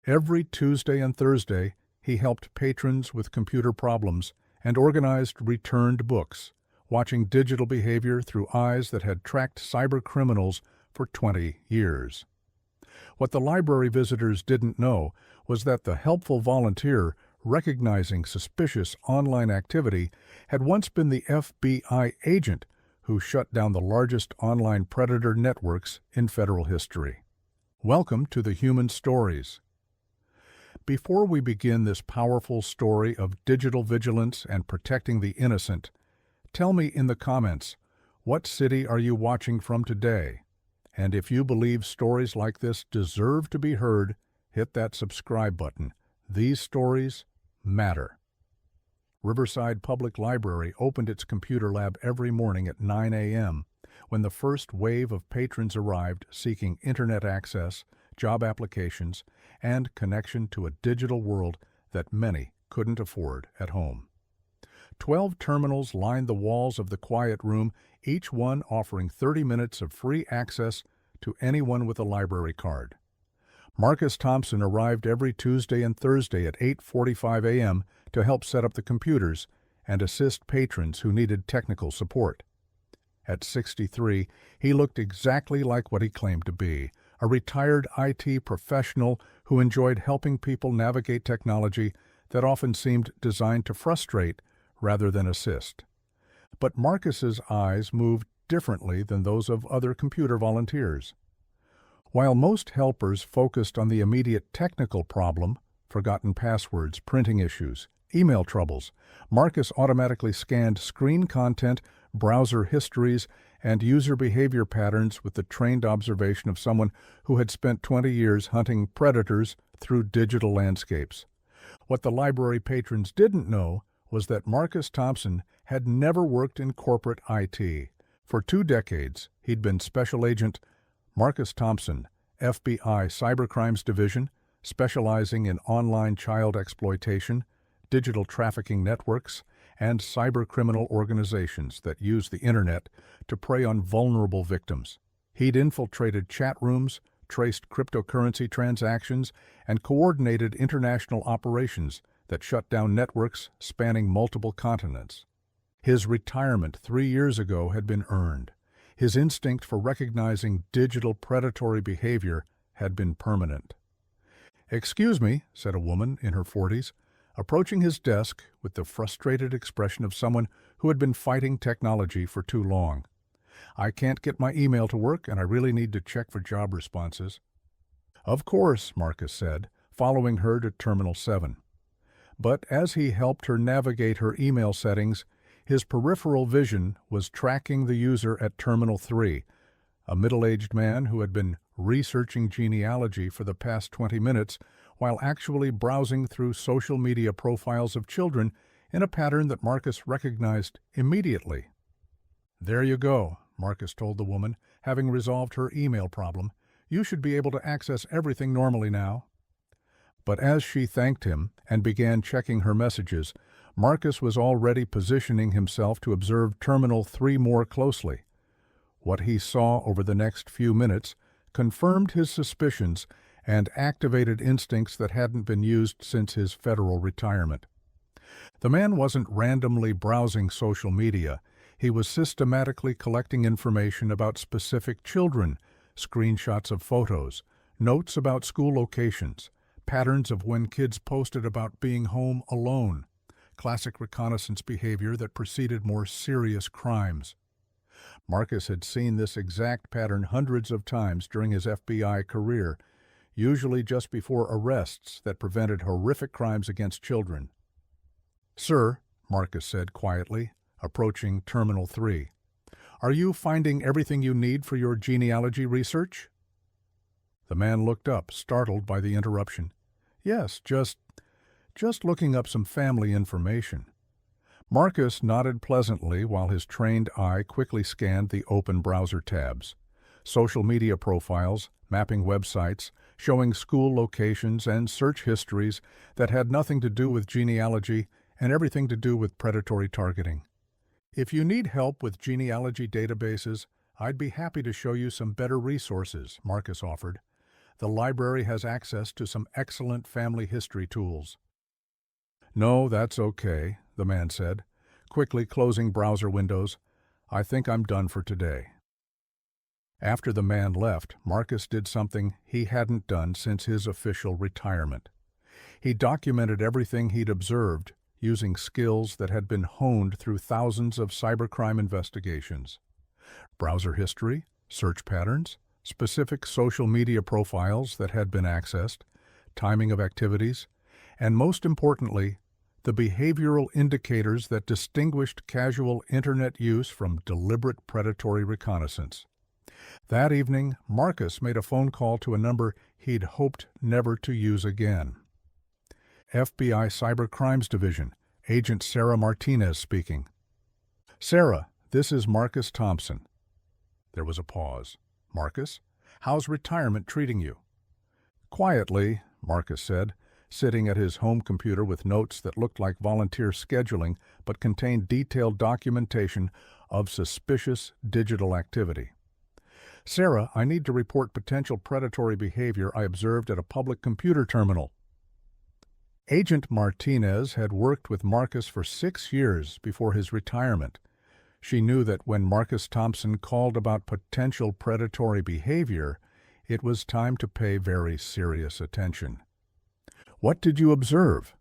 Every Tuesday and Thursday, he helped patrons with computer problems and organized returned books, watching digital behavior through eyes that had tracked cybercriminals for 20 years. What the library visitors didn't know was that the helpful volunteer recognizing suspicious online activity had once been the FBI agent who shut down the largest online predator networks in federal history. Welcome to the Human Stories. Before we begin this powerful story of digital vigilance and protecting the innocent, tell me in the comments, what city are you watching from today? And if you believe stories like this deserve to be heard, hit that subscribe button. These stories matter. Riverside Public Library opened its computer lab every morning at 9 a.m. when the first wave of patrons arrived seeking internet access, job applications, and connection to a digital world that many couldn't afford at home. 12 terminals lined the walls of the quiet room, each one offering 30 minutes of free access to anyone with a library card. Marcus Thompson arrived every Tuesday and Thursday at 8:45 a.m. to help set up the computers and assist patrons who needed technical support. At 63, he looked exactly like what he claimed to be, a retired IT professional who enjoyed helping people navigate technology that often seemed designed to frustrate rather than assist. But Marcus's eyes moved differently than those of other computer volunteers. While most helpers focused on the immediate technical problem, forgotten passwords, printing issues, email troubles, Marcus automatically scanned screen content, browser histories, and user behavior patterns with the trained observation of someone who had spent 20 years hunting predators through digital landscapes. What the library patrons didn't know was that Marcus Thompson had never worked in corporate IT. For 2 decades, he'd been Special Agent Marcus Thompson, FBI Cybercrimes Division, specializing in online child exploitation, digital trafficking networks, and cybercriminal organizations that use the internet to prey on vulnerable victims. He'd infiltrated chat rooms, traced cryptocurrency transactions, and coordinated international operations that shut down networks spanning multiple continents. His retirement 3 years ago had been earned. His instinct for recognizing digital predatory behavior had been permanent. "Excuse me," said a woman in her 40s, approaching his desk with the frustrated expression of someone who had been fighting technology for too long. "I can't get my email to work, and I really need to check for job responses." "Of course," Marcus said, following her to Terminal 7. But as he helped her navigate her email settings, his peripheral vision was tracking the user at Terminal 3, a middle-aged man who had been researching genealogy for the past 20 minutes while actually browsing through social media profiles of children in a pattern that Marcus recognized immediately. "There you go," Marcus told the woman, having resolved her email problem. "You should be able to access everything normally now." But as she thanked him and began checking her messages, Marcus was already positioning himself to observe Terminal 3 more closely. What he saw over the next few minutes confirmed his suspicions and activated instincts that hadn't been used since his federal retirement. The man wasn't randomly browsing social media. He was systematically collecting information about specific children, screenshots of photos, notes about school locations, patterns of when kids posted about being home alone, classic reconnaissance behavior that preceded more serious crimes. Marcus had seen this exact pattern hundreds of times during his FBI career, usually just before arrests that prevented horrific crimes against children. "Sir," Marcus said quietly, approaching Terminal 3, "are you finding everything you need for your genealogy research?" The man looked up, startled by the interruption. "Yes, just looking up some family information." Marcus nodded pleasantly while his trained eye quickly scanned the open browser tabs. Social media profiles, mapping websites, showing school locations and search histories that had nothing to do with genealogy and everything to do with predatory targeting. "If you need help with genealogy databases, I'd be happy to show you some better resources," Marcus offered. The library has access to some excellent family history tools." "No, that's okay," the man said, quickly closing browser windows. "I think I'm done for today." After the man left, Marcus did something he hadn't done since his official retirement. He documented everything he'd observed using skills that had been honed through thousands of cybercrime investigations. Browser history, search patterns, specific social media profiles that had been accessed, timing of activities, and most importantly, the behavioral indicators that distinguished casual internet use from deliberate predatory reconnaissance. That evening, Marcus made a phone call to a number he'd hoped never to use again. "FBI Cybercrimes Division, Agent Sarah Martinez speaking." "Sarah, this is Marcus Thompson." There was a pause. "Marcus, how's retirement treating you?" "Quietly," Marcus said, sitting at his home computer with notes that looked like volunteer scheduling but contained detailed documentation of suspicious digital activity. "Sarah, I need to report potential predatory behavior I observed at a public computer terminal." Agent Martinez had worked with Marcus for 6 years before his retirement. She knew that when Marcus Thompson called about potential predatory behavior, it was time to pay very serious attention. "What did you observe?"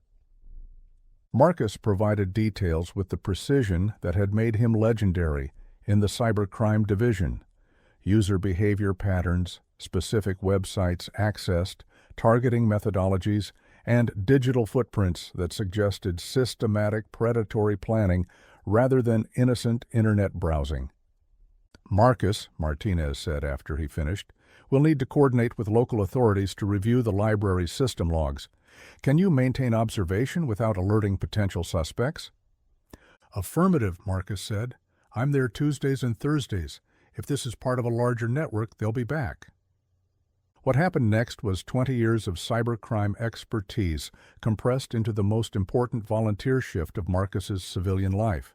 Marcus provided details with the precision that had made him legendary in the cybercrime division. User behavior patterns, specific websites accessed, targeting methodologies, and digital footprints that suggested systematic predatory planning rather than innocent internet browsing. "Marcus," Martinez said after he finished, "will need to coordinate with local authorities to review the library's system logs. Can you maintain observation without alerting potential suspects?" "Affirmative," Marcus said. "I'm there Tuesdays and Thursdays. If this is part of a larger network, they'll be back." What happened next was 20 years of cybercrime expertise compressed into the most important volunteer shift of Marcus's civilian life.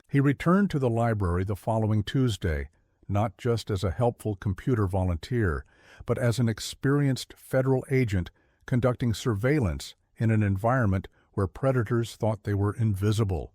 He returned to the library the following Tuesday, not just as a helpful computer volunteer, but as an experienced federal agent conducting surveillance in an environment where predators thought they were invisible.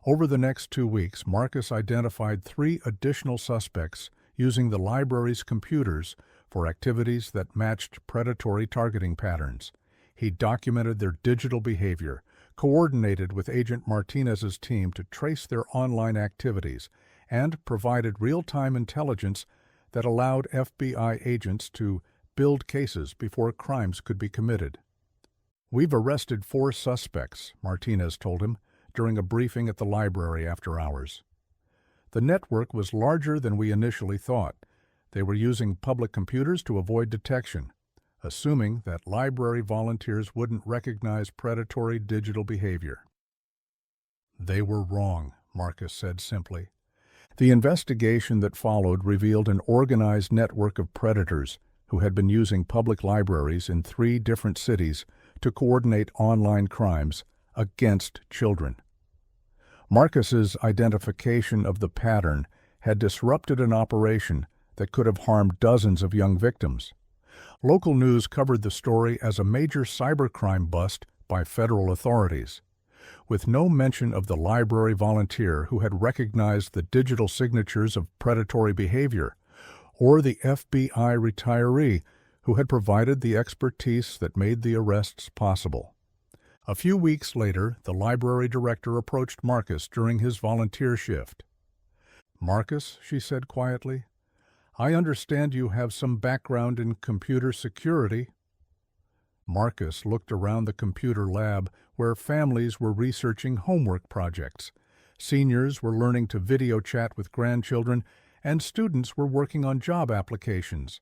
Over the next 2 weeks, Marcus identified 3 additional suspects using the library's computers for activities that matched predatory targeting patterns. He documented their digital behavior, coordinated with Agent Martinez's team to trace their online activities, and provided real-time intelligence that allowed FBI agents to build cases before crimes could be committed. "We've arrested 4 suspects," Martinez told him during a briefing at the library after hours. "The network was larger than we initially thought. They were using public computers to avoid detection, assuming that library volunteers wouldn't recognize predatory digital behavior." "They were wrong," Marcus said simply. The investigation that followed revealed an organized network of predators who had been using public libraries in 3 different cities to coordinate online crimes against children. Marcus's identification of the pattern had disrupted an operation that could have harmed dozens of young victims. Local news covered the story as a major cybercrime bust by federal authorities, with no mention of the library volunteer who had recognized the digital signatures of predatory behavior, or the FBI retiree who had provided the expertise that made the arrests possible. A few weeks later, the library director approached Marcus during his volunteer shift. "Marcus," she said quietly, "I understand you have some background in computer security." Marcus looked around the computer lab where families were researching homework projects. Seniors were learning to video chat with grandchildren, and students were working on job applications,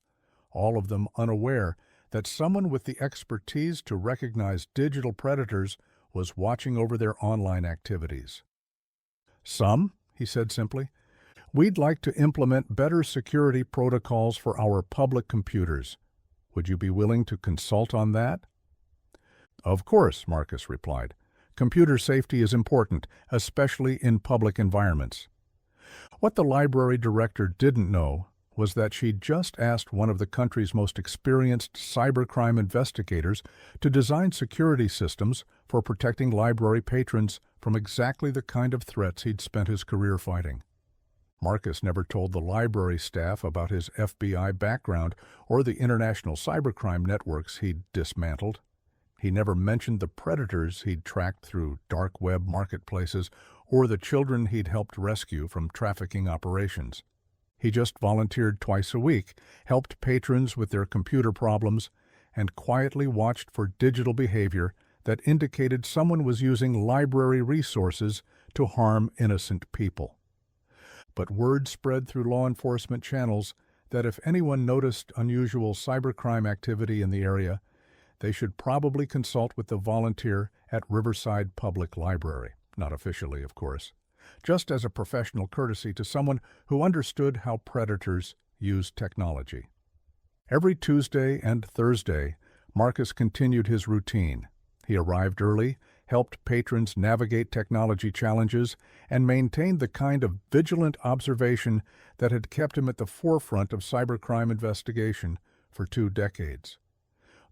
all of them unaware that someone with the expertise to recognize digital predators was watching over their online activities. "Some," he said simply. "We'd like to implement better security protocols for our public computers. Would you be willing to consult on that?" "Of course," Marcus replied. "Computer safety is important, especially in public environments." What the library director didn't know was that she'd just asked one of the country's most experienced cybercrime investigators to design security systems for protecting library patrons from exactly the kind of threats he'd spent his career fighting. Marcus never told the library staff about his FBI background or the international cybercrime networks he'd dismantled. He never mentioned the predators he'd tracked through dark web marketplaces or the children he'd helped rescue from trafficking operations. He just volunteered twice a week, helped patrons with their computer problems, and quietly watched for digital behavior that indicated someone was using library resources to harm innocent people. But word spread through law enforcement channels that if anyone noticed unusual cybercrime activity in the area, they should probably consult with the volunteer at Riverside Public Library, not officially, of course, just as a professional courtesy to someone who understood how predators use technology. Every Tuesday and Thursday, Marcus continued his routine. He arrived early, helped patrons navigate technology challenges, and maintained the kind of vigilant observation that had kept him at the forefront of cybercrime investigation for 2 decades.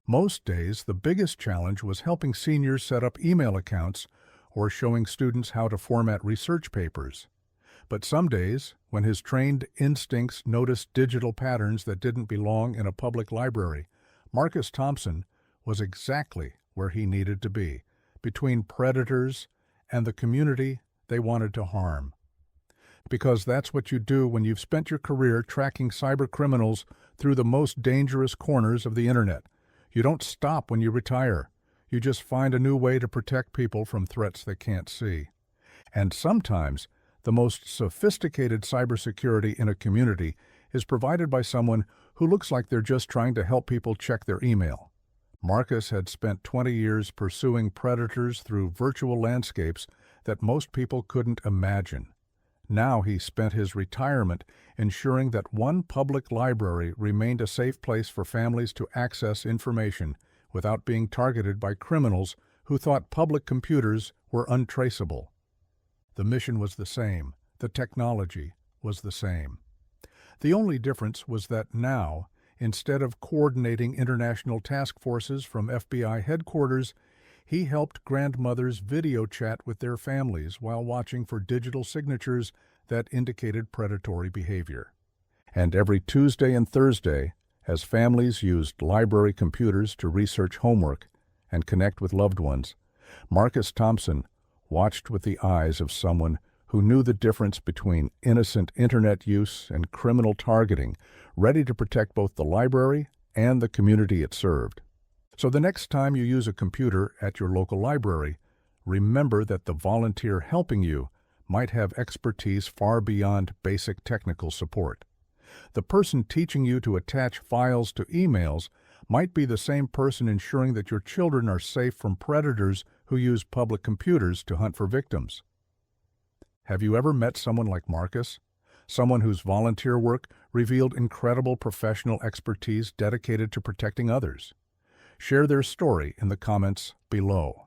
Most days, the biggest challenge was helping seniors set up email accounts or showing students how to format research papers. But some days, when his trained instincts noticed digital patterns that didn't belong in a public library, Marcus Thompson was exactly where he needed to be, between predators and the community they wanted to harm. Because that's what you do when you've spent your career tracking cybercriminals through the most dangerous corners of the internet. You don't stop when you retire. You just find a new way to protect people from threats they can't see. And sometimes, the most sophisticated cybersecurity in a community is provided by someone who looks like they're just trying to help people check their email. Marcus had spent 20 years pursuing predators through virtual landscapes that most people couldn't imagine. Now he spent his retirement ensuring that one public library remained a safe place for families to access information without being targeted by criminals who thought public computers were untraceable. The mission was the same. The technology was the same. The only difference was that now, instead of coordinating international task forces from FBI headquarters, he helped grandmothers video chat with their families while watching for digital signatures that indicated predatory behavior. And every Tuesday and Thursday, as families used library computers to research homework and connect with loved ones, Marcus Thompson watched with the eyes of someone who knew the difference between innocent internet use and criminal targeting, ready to protect both the library and the community it served. So the next time you use a computer at your local library, remember that the volunteer helping you might have expertise far beyond basic technical support. The person teaching you to attach files to emails might be the same person ensuring that your children are safe from predators who use public computers to hunt for victims. Have you ever met someone like Marcus? Someone whose volunteer work revealed incredible professional expertise dedicated to protecting others? Share their story in the comments below.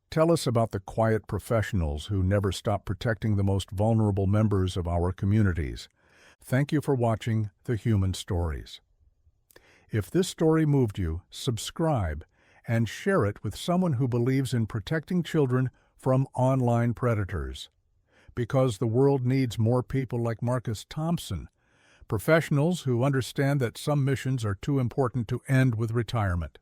Tell us about the quiet professionals who never stop protecting the most vulnerable members of our communities. Thank you for watching The Human Stories. If this story moved you, subscribe and share it with someone who believes in protecting children from online predators. Because the world needs more people like Marcus Thompson, professionals who understand that some missions are too important to end with retirement.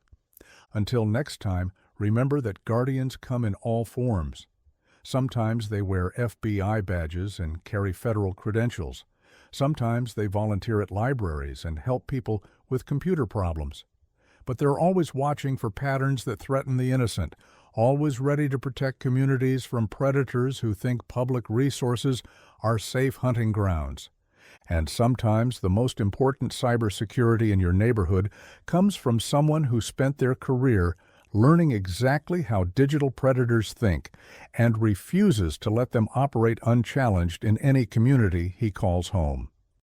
Until next time, remember that guardians come in all forms. Sometimes they wear FBI badges and carry federal credentials. Sometimes they volunteer at libraries and help people with computer problems. But they're always watching for patterns that threaten the innocent, always ready to protect communities from predators who think public resources are safe hunting grounds. And sometimes the most important cybersecurity in your neighborhood comes from someone who spent their career learning exactly how digital predators think and refuses to let them operate unchallenged in any community he calls home.